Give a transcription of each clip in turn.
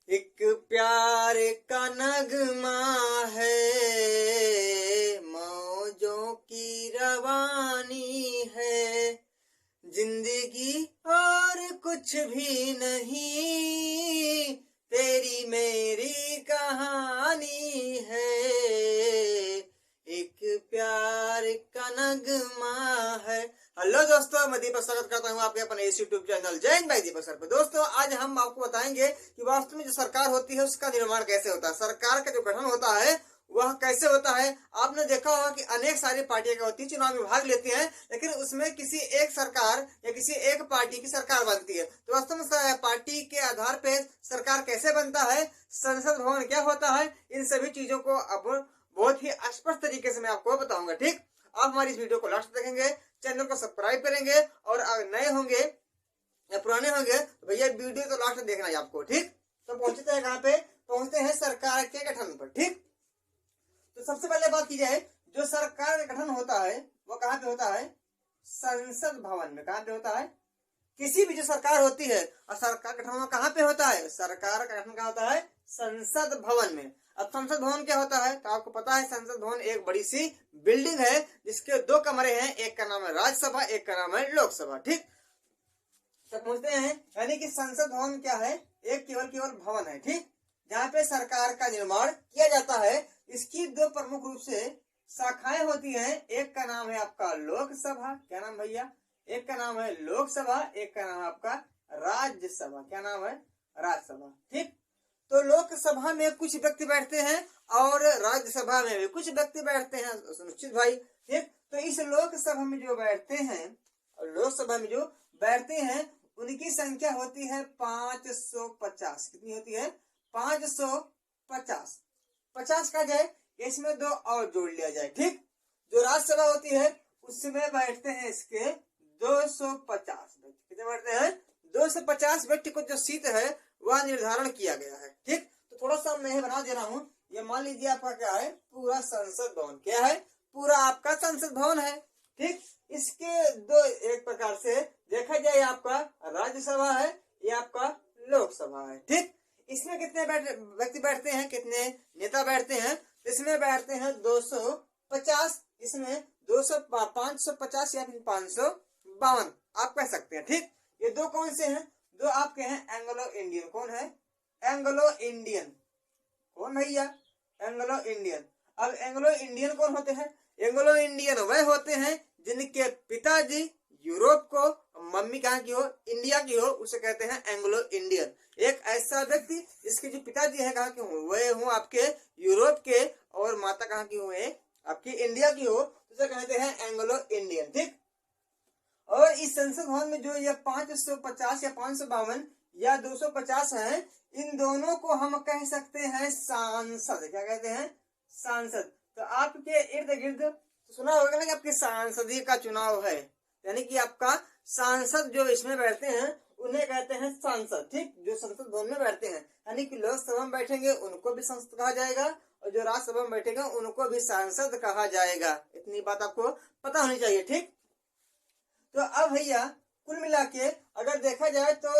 एक प्यार का नगमा है, मौजों की रवानी है, जिंदगी और कुछ भी नहीं, तेरी मेरी कहानी है। एक प्यार का नगमा है। हेलो दोस्तों, मैं दीपक स्वागत करता हूँ आपके अपने इस यूट्यूब चैनल जय हिंद भाई दीपक सर पे। दोस्तों, आज हम आपको बताएंगे कि वास्तव में जो सरकार होती है उसका निर्माण कैसे होता है, सरकार का जो गठन होता है वह कैसे होता है। आपने देखा होगा कि अनेक सारी पार्टियां क्या होती है, चुनाव में भाग लेती हैं, लेकिन उसमें किसी एक सरकार या किसी एक पार्टी की सरकार बनती है। तो वास्तव में पार्टी के आधार पर सरकार कैसे बनता है, संसद भवन क्या होता है, इन सभी चीजों को अब बहुत ही स्पष्ट तरीके से मैं आपको बताऊंगा। ठीक, आप हमारी इस वीडियो को लास्ट देखेंगे, चैनल को सब्सक्राइब करेंगे, और अगर नए होंगे या पुराने होंगे तो भैया वीडियो तो लास्ट देखना है आपको। ठीक, तो पहुंचते हैं कहाँ पे, पहुंचते हैं सरकार के गठन पर। ठीक, तो सबसे पहले बात की जाए, जो सरकार का गठन होता है वो कहाँ पे होता है, संसद भवन में। कहाँ पे होता है, किसी भी जो सरकार होती है और सरकार का गठन कहाँ पे होता है, सरकार का गठन कहाँ होता है, संसद भवन में। अब संसद भवन क्या होता है, तो आपको पता है संसद भवन एक बड़ी सी बिल्डिंग है जिसके दो कमरे हैं, एक का नाम है राज्यसभा, एक का नाम है लोकसभा। ठीक, तो पूछते हैं यानी कि संसद भवन क्या है, एक केवल भवन है। ठीक, जहाँ पे सरकार का निर्माण किया जाता है। इसकी दो प्रमुख रूप से शाखाएं होती हैं, एक का नाम है आपका लोकसभा, क्या नाम भैया, एक का नाम है लोकसभा, एक का नाम है आपका राज्यसभा, क्या नाम है, राज्यसभा। ठीक, तो लोकसभा में कुछ व्यक्ति बैठते हैं और राज्यसभा में भी कुछ व्यक्ति बैठते हैं, सुनिश्चित भाई। ठीक, तो इस लोकसभा में जो बैठते हैं और लोकसभा में जो बैठते हैं उनकी संख्या होती है 550। कितनी होती है, 550। 50 का जाए, इसमें दो और जोड़ लिया जाए। ठीक, जो राज्यसभा होती है उसमें बैठते हैं इसके 250 व्यक्ति। कितने बैठते हैं, 250 व्यक्ति को जो सीट है वह निर्धारण किया गया है। ठीक, तो थोड़ा सा मैं बना दे रहा हूँ। ये मान लीजिए आपका क्या है, पूरा संसद भवन। क्या है, पूरा आपका संसद भवन है। ठीक, इसके दो, एक प्रकार से देखा जाए आपका राज्यसभा है, ये आपका लोकसभा है। ठीक, इसमें कितने व्यक्ति बैठते हैं, कितने नेता बैठते हैं, इसमें बैठते हैं 250, इसमें 200, 550 या फिर 552 आप कह सकते हैं। ठीक, ये दो कौन से हैं, दो आपके हैं एंग्लो इंडियन। कौन है, एंग्लो इंडियन। कौन भैया, एंग्लो इंडियन। अब एंग्लो इंडियन कौन होते हैं, एंग्लो इंडियन वह होते हैं जिनके पिताजी यूरोप को, मम्मी कहाँ की हो, इंडिया की हो, उसे कहते हैं एंग्लो इंडियन। एक ऐसा व्यक्ति जिसके जो पिताजी है कहाँ के हो, वह हो आपके यूरोप के, और माता कहाँ की हो, आपकी इंडिया की हो, उसे कहते हैं एंग्लो इंडियन। ठीक, और इस संसद भवन में जो ये 550 या 552 या 250 है, इन दोनों को हम कह सकते हैं सांसद। क्या कहते हैं, सांसद। तो आपके इर्द गिर्द सुना होगा ना कि आपके सांसदीय का चुनाव है, यानी कि आपका सांसद जो इसमें बैठते हैं उन्हें कहते हैं सांसद। ठीक, जो संसद भवन में बैठते हैं, यानी कि लोकसभा में बैठेंगे उनको भी सांसद कहा जाएगा, और जो राज्यसभा में बैठेंगे उनको भी सांसद कहा जाएगा। इतनी बात आपको पता होनी चाहिए। ठीक, तो अब भैया कुल मिला के अगर देखा जाए तो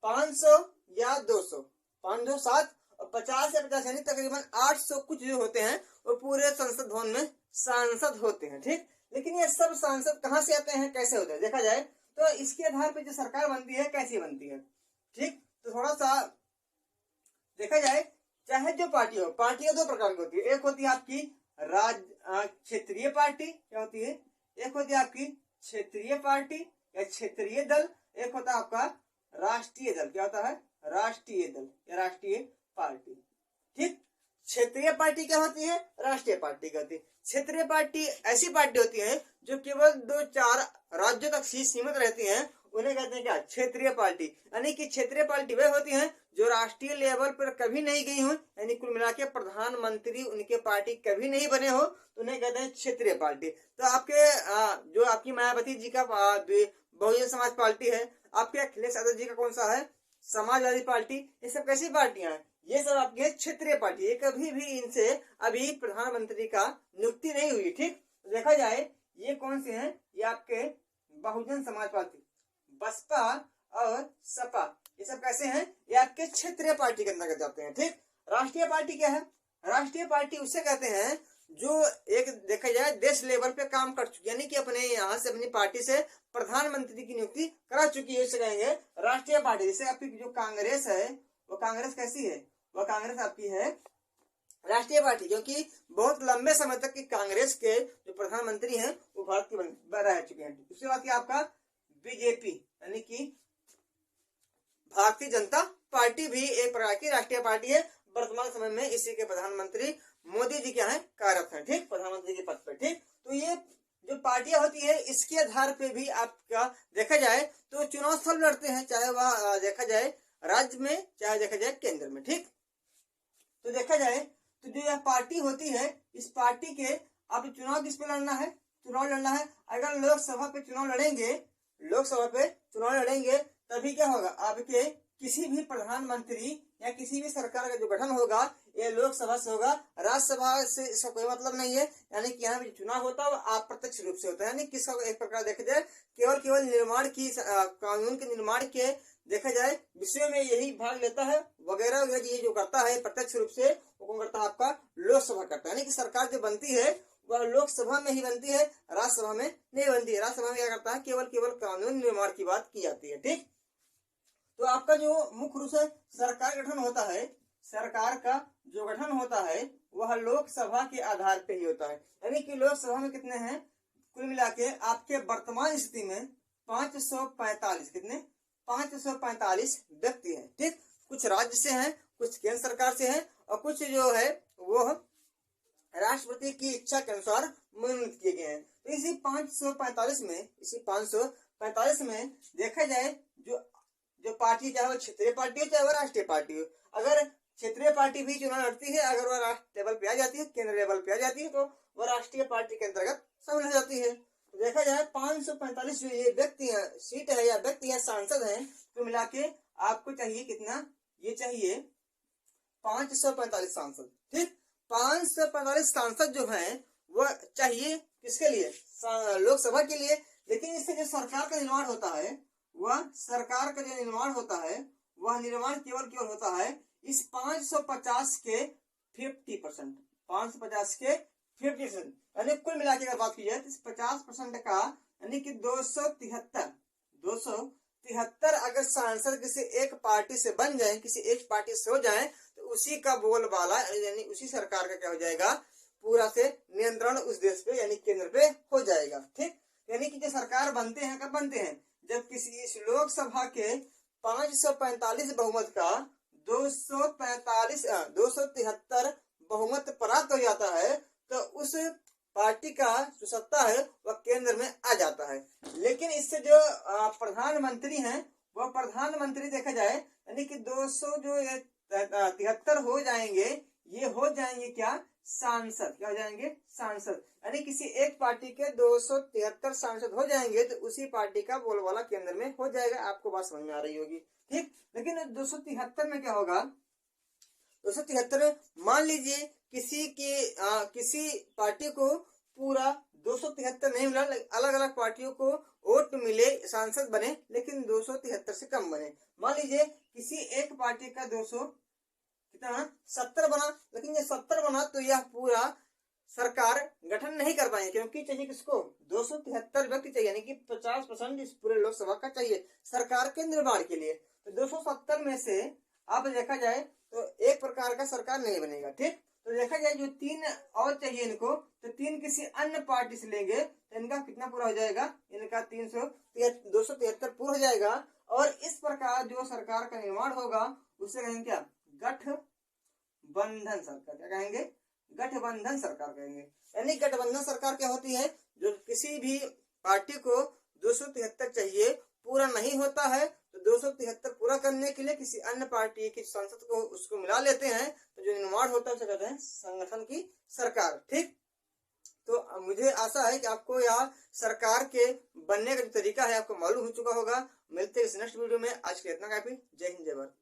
500 या 200, 507 और 50 या 50 यानी तकरीबन 800 कुछ जो होते हैं वो पूरे संसद भवन में सांसद होते हैं। ठीक, लेकिन ये सब सांसद कहाँ से आते हैं, कैसे होते हैं, देखा जाए तो इसके आधार पर जो सरकार बनती है कैसी बनती है। ठीक, तो थोड़ा सा देखा जाए, चाहे जो पार्टी हो, पार्टियां दो प्रकार की होती है। एक होती है आपकी क्षेत्रीय पार्टी, क्या होती है, एक होती है आपकी क्षेत्रीय पार्टी या क्षेत्रीय दल, एक होता है आपका राष्ट्रीय दल। क्या होता है, राष्ट्रीय दल या राष्ट्रीय पार्टी। ठीक, क्षेत्रीय पार्टी क्या होती है, राष्ट्रीय पार्टी क्या होती है। क्षेत्रीय पार्टी ऐसी पार्टी होती है जो केवल 2-4 राज्यों तक सीमित रहती हैं, उन्हें कहते हैं क्या, क्षेत्रीय पार्टी। यानी कि क्षेत्रीय पार्टी वह होती है जो राष्ट्रीय लेवल पर कभी नहीं गई हो, यानी कुल मिला के प्रधानमंत्री उनके पार्टी कभी नहीं बने हो, तो उन्हें कहते हैं क्षेत्रीय पार्टी। तो आपके जो आपकी मायावती जी का बहुजन समाज पार्टी है, आपके अखिलेश यादव जी का कौन सा है, समाजवादी पार्टी, ये सब कैसी पार्टियां हैं, ये सब आपकी क्षेत्रीय पार्टी। ये कभी भी इनसे अभी प्रधानमंत्री का नियुक्ति नहीं हुई। ठीक, देखा जाए ये कौन से हैं, ये आपके बहुजन समाज पार्टी, बसपा और सपा, ये सब कैसे हैं, ये आपके क्षेत्रीय पार्टी के अंतर्गत जाते हैं। ठीक, राष्ट्रीय पार्टी क्या है, राष्ट्रीय पार्टी उसे कहते हैं जो एक देखा जाए देश लेवल पे काम कर चुकी है, यानी कि अपने यहाँ से अपनी पार्टी से प्रधानमंत्री की नियुक्ति करा चुकी है, इसे कहेंगे राष्ट्रीय पार्टी। जैसे आपकी जो कांग्रेस है, वो कांग्रेस कैसी है, वो कांग्रेस आपकी है राष्ट्रीय पार्टी, क्योंकि बहुत लंबे समय तक की कांग्रेस के जो प्रधानमंत्री हैं वो भारत के रह चुके हैं। उसके बाद क्या आपका बीजेपी यानी कि भारतीय जनता पार्टी भी एक प्रकार की राष्ट्रीय पार्टी है। वर्तमान समय में इसी के प्रधानमंत्री मोदी जी क्या है, कार्यरत हैं, ठीक, प्रधानमंत्री के पद पर। ठीक, तो ये जो पार्टियां होती है इसके आधार पे भी आपका देखा जाए तो चुनाव स्थल लड़ते हैं, चाहे वह देखा जाए राज्य में, चाहे देखा जाए केंद्र में। ठीक, तो देखा जाए तो जो यह पार्टी होती है, इस पार्टी के आप चुनाव किस पे लड़ना है, चुनाव लड़ना है। अगर लोकसभा पे चुनाव लड़ेंगे, लोकसभा पे चुनाव लड़ेंगे तभी क्या होगा, आपके किसी भी प्रधानमंत्री या किसी भी सरकार का जो गठन होगा ये लोकसभा से होगा, राज्यसभा से इसका कोई मतलब नहीं है। यानी कि यहाँ पे चुनाव होता है अप्रत्यक्ष रूप से होता है, यानी किसका एक प्रकार देखा जाए केवल निर्माण की कानून के निर्माण के देखा जाए विषय में यही भाग लेता है वगैरह वगैरह, ये जो करता है प्रत्यक्ष रूप से वो कौन करता है, आपका लोकसभा करता है। यानी कि सरकार जो बनती है वह लोकसभा में ही बनती है, राज्यसभा में नहीं बनती है। राज्यसभा में क्या करता है, केवल कानून निर्माण की बात की जाती है। ठीक, तो आपका जो मुख्य रूप से सरकार गठन होता है, सरकार का जो गठन होता है वह लोकसभा के आधार पे ही होता है। यानी कि लोकसभा में कितने हैं, कुल मिला के आपके वर्तमान स्थिति में 545 कितने 545 व्यक्ति हैं। ठीक, कुछ राज्य से हैं, कुछ केंद्र सरकार से हैं और कुछ जो है वो राष्ट्रपति की इच्छा के अनुसार मनोनीत किए गए हैं। तो इसी 545 में देखा जाए जो पार्टी, चाहे वो क्षेत्रीय पार्टी हो चाहे वो राष्ट्रीय पार्टी हो, अगर क्षेत्रीय पार्टी भी चुनाव लड़ती है, अगर वह राष्ट्र लेवल पे आ जाती है, केंद्र लेवल पे आ जाती है, तो वह राष्ट्रीय पार्टी के अंतर्गत शामिल हो जाती है। तो देखा जाए 545 जो ये व्यक्ति है, सीट है या व्यक्ति है, सांसद हैं, तो मिला के आपको चाहिए कितना, ये चाहिए 545 सांसद। ठीक, 545 सांसद जो है वह चाहिए किसके लिए, लोकसभा के लिए। लेकिन इससे जो सरकार का निर्माण होता है, वह सरकार का जो निर्माण होता है वह निर्माण केवल होता है इस 550 के 50%, 550 के 50%, यानी कुल मिला के अगर बात की जाए तो 50% का यानी कि 273 अगर सांसद किसी एक पार्टी से बन जाए, किसी एक पार्टी से हो जाए, तो उसी का बोलबाला यानी उसी सरकार का क्या हो जाएगा, पूरा से नियंत्रण उस देश पे यानी केंद्र पे हो जाएगा। ठीक, यानी कि जो सरकार बनते हैं कब बनते हैं, जब किसी इस लोकसभा के 545 बहुमत का 273 बहुमत प्राप्त हो जाता है, तो उस पार्टी का जो सत्ता है वह केंद्र में आ जाता है। लेकिन इससे जो प्रधानमंत्री हैं वह प्रधानमंत्री देखा जाए यानी कि 273 हो जाएंगे, ये हो जाएंगे क्या, सांसद, क्या हो जाएंगे, सांसद। यानी किसी एक पार्टी के 273 सांसद हो जाएंगे तो उसी पार्टी का बोलबाला केंद्र में हो जाएगा। आपको बात समझ में आ रही होगी। ठीक, लेकिन 273 में क्या होगा, 273 मान लीजिए किसी पार्टी को पूरा 273 नहीं मिला, अलग अलग पार्टियों को वोट मिले, सांसद बने, लेकिन 273 से कम बने। मान लीजिए किसी एक पार्टी का 270 बना, लेकिन ये 70 बना तो यह पूरा सरकार गठन नहीं कर पाएंगे, क्योंकि चाहिए किसको, 273 व्यक्ति चाहिए, यानी कि 50% इस पूरे लोकसभा का चाहिए सरकार के निर्माण के लिए। तो 270 में से अब देखा जाए तो एक प्रकार का सरकार नहीं बनेगा। ठीक, तो देखा जाए जो 3 और चाहिए इनको, तो 3 किसी अन्य पार्टी से लेंगे तो इनका कितना पूरा हो जाएगा, इनका 273 पूरा हो जाएगा। और इस प्रकार जो सरकार का निर्माण होगा उससे कहेंगे क्या, गठबंधन सरकार। क्या कहेंगे, गठबंधन सरकार कहेंगे। यानी गठबंधन सरकार क्या होती है, जो किसी भी पार्टी को 273 चाहिए, पूरा नहीं होता है तो 273 पूरा करने के लिए किसी अन्य पार्टी की संसद को उसको मिला लेते हैं, तो जो निर्माण होता है उसे कहते हैं संगठन की सरकार। ठीक, तो मुझे आशा है कि आपको यह सरकार के बनने का जो तरीका है आपको मालूम हो चुका होगा। मिलते हैं इस नेक्स्ट वीडियो में। आज के इतना काफी। जय हिंद, जय भारत।